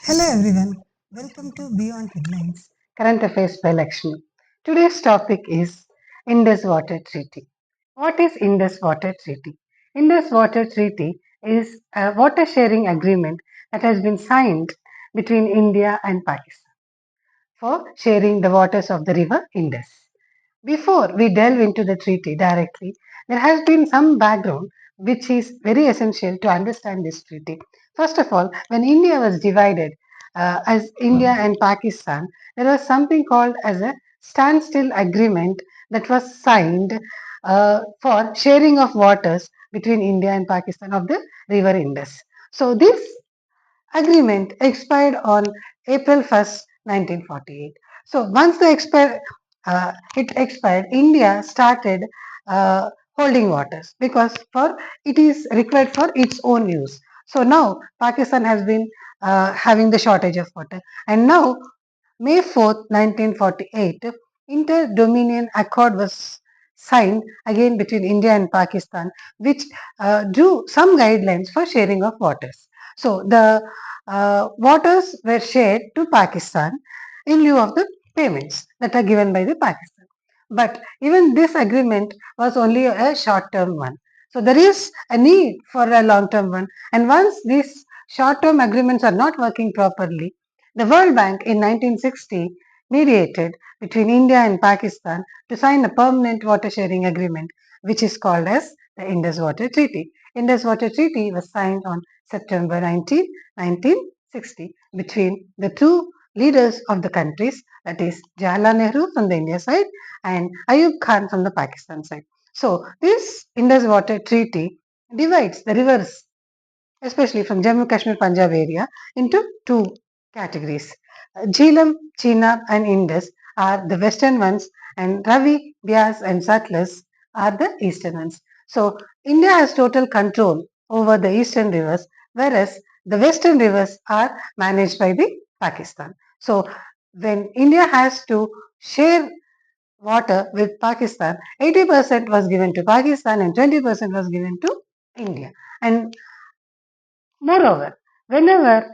Hello everyone, welcome to Beyond Headlines, Current Affairs by Lakshmi. Today's topic is Indus Water Treaty. What is Indus Water Treaty? Indus Water Treaty is a water sharing agreement that has been signed between India and Pakistan for sharing the waters of the river Indus. Before we delve into the treaty directly, there has been some background which is very essential to understand this treaty. First of all, when India was divided as India and Pakistan, there was something called as a standstill agreement that was signed for sharing of waters between India and Pakistan of the river Indus. So this agreement expired on April 1st, 1948. So once it expired, India started holding waters because for it is required for its own use. So now Pakistan has been having the shortage of water, and now May 4th, 1948, Inter-Dominion Accord was signed again between India and Pakistan, which drew some guidelines for sharing of waters. So the waters were shared to Pakistan in lieu of the payments that are given by the Pakistan. But even this agreement was only a short-term one. So there is a need for a long-term one. And once these short-term agreements are not working properly, the World Bank in 1960 mediated between India and Pakistan to sign a permanent water sharing agreement, which is called as the Indus Water Treaty. Indus Water Treaty was signed on September 1960 between the two leaders of the countries, that is Jawaharlal Nehru from the India side and Ayub Khan from the Pakistan side. So this Indus Water Treaty divides the rivers, especially from Jammu Kashmir Punjab area, into two categories. Jhelum, Chenab, and Indus are the western ones, and Ravi, Bias, and Satluj are the eastern ones. So India has total control over the eastern rivers, whereas the western rivers are managed by the Pakistan. So when India has to share water with Pakistan, 80% was given to Pakistan and 20% was given to India. And moreover, whenever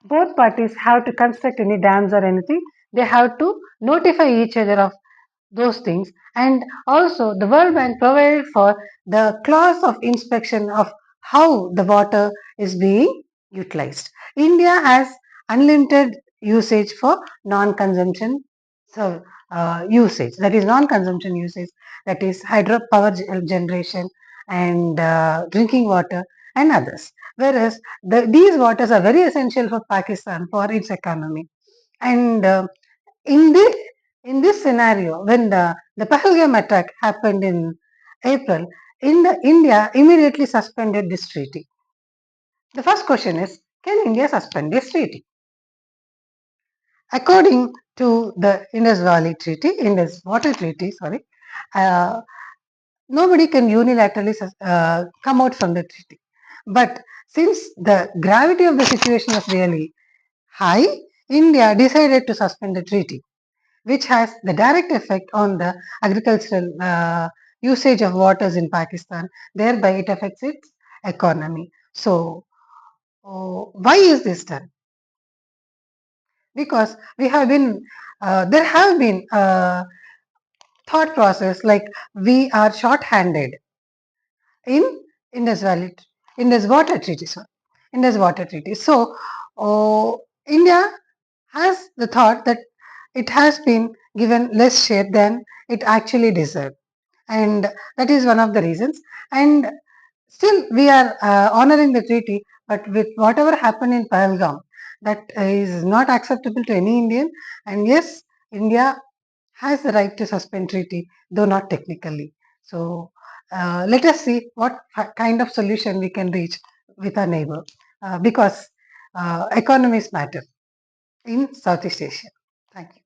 both parties have to construct any dams or anything, they have to notify each other of those things. And also, the World Bank provided for the clause of inspection of how the water is being utilized. India has unlimited usage for non-consumption so, usage, that is non-consumption usage, that is hydropower generation and drinking water and others. Whereas these waters are very essential for Pakistan for its economy. And in this in this scenario, when the Pahalgam attack happened in April, India immediately suspended this treaty. The first question is, can India suspend this treaty? According to the Indus Water Treaty, sorry, uh, nobody can unilaterally come out from the treaty. But since the gravity of the situation was really high, India decided to suspend the treaty, which has the direct effect on the agricultural usage of waters in Pakistan. Thereby, it affects its economy. So, why is this done? Because there have been thought process like we are short-handed in Indus Valley, Indus Water Treaty, sorry, Indus Water Treaty. So, India has the thought that it has been given less share than it actually deserved, and that is one of the reasons. And still, we are honoring the treaty, but with whatever happened in Pahalgam, that is not acceptable to any Indian. And yes, India has the right to suspend treaty, though not technically. So let us see what kind of solution we can reach with our neighbor, because economies matter in Southeast Asia. Thank you.